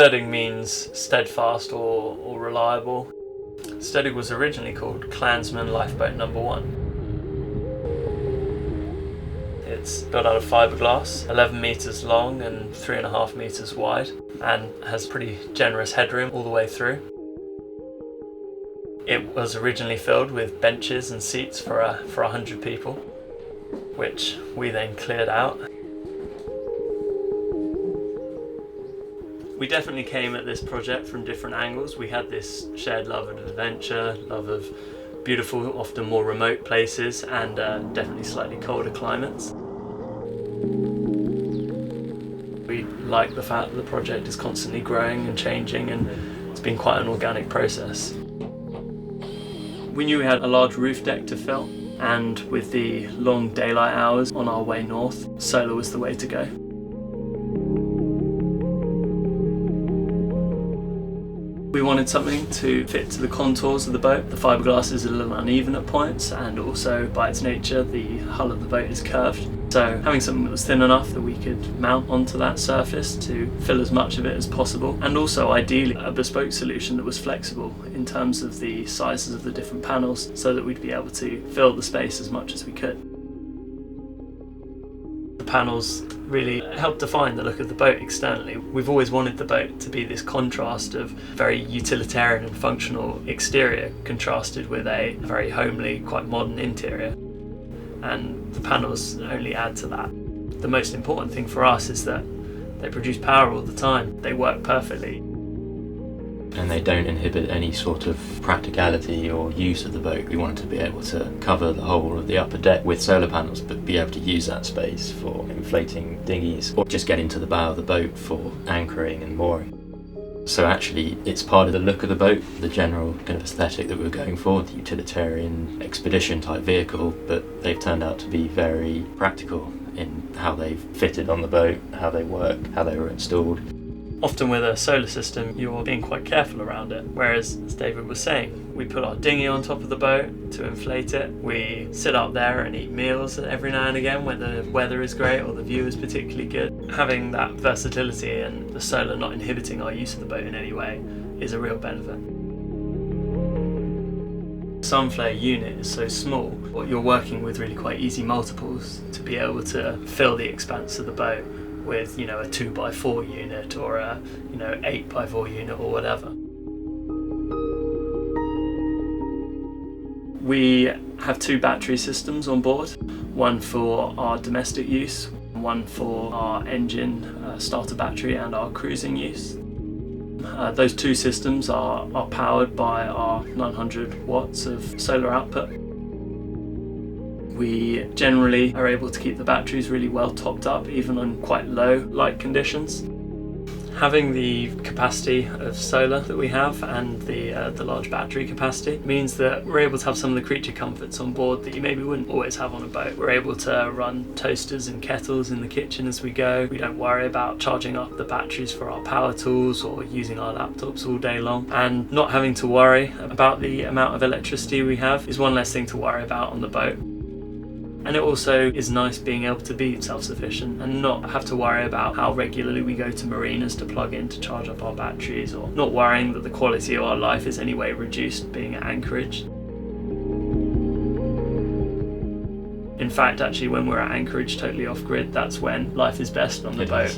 Steading means steadfast or reliable. Steading was originally called Clansman Lifeboat Number 1. It's built out of fiberglass, 11 metres long and 3.5 metres wide, and has pretty generous headroom all the way through. It was originally filled with benches and seats for 100 people, which we then cleared out. We definitely came at this project from different angles. We had this shared love of adventure, love of beautiful, often more remote places, and definitely slightly colder climates. We like the fact that the project is constantly growing and changing, and it's been quite an organic process. We knew we had a large roof deck to fill, and with the long daylight hours on our way north, solar was the way to go. We wanted something to fit to the contours of the boat. The fiberglass is a little uneven at points, and also by its nature the hull of the boat is curved. So having something that was thin enough that we could mount onto that surface to fill as much of it as possible, and also ideally a bespoke solution that was flexible in terms of the sizes of the different panels, so that we'd be able to fill the space as much as we could. The panels really help define the look of the boat externally. We've always wanted the boat to be this contrast of very utilitarian and functional exterior contrasted with a very homely, quite modern interior. And the panels only add to that. The most important thing for us is that they produce power all the time. They work perfectly. And they don't inhibit any sort of practicality or use of the boat. We wanted to be able to cover the whole of the upper deck with solar panels, but be able to use that space for inflating dinghies or just getting to the bow of the boat for anchoring and mooring. So actually it's part of the look of the boat, the general kind of aesthetic that we were going for, the utilitarian expedition type vehicle, but they've turned out to be very practical in how they've fitted on the boat, how they work, how they were installed. Often with a solar system, you're being quite careful around it. Whereas, as David was saying, we put our dinghy on top of the boat to inflate it. We sit up there and eat meals every now and again when the weather is great or the view is particularly good. Having that versatility and the solar not inhibiting our use of the boat in any way is a real benefit. Sunflare unit is so small, you're working with really quite easy multiples to be able to fill the expanse of the boat with, a 2x4 unit or a 8x4 unit or whatever. We have 2 battery systems on board, one for our domestic use, one for our engine starter battery and our cruising use. Those 2 systems are powered by our 900 watts of solar output. We generally are able to keep the batteries really well topped up, even on quite low light conditions. Having the capacity of solar that we have and the large battery capacity means that we're able to have some of the creature comforts on board that you maybe wouldn't always have on a boat. We're able to run toasters and kettles in the kitchen as we go. We don't worry about charging up the batteries for our power tools or using our laptops all day long. And not having to worry about the amount of electricity we have is one less thing to worry about on the boat. And it also is nice being able to be self-sufficient and not have to worry about how regularly we go to marinas to plug in to charge up our batteries, or not worrying that the quality of our life is anyway reduced being at anchorage. In fact, actually, when we're at anchorage totally off-grid, that's when life is best on the boat.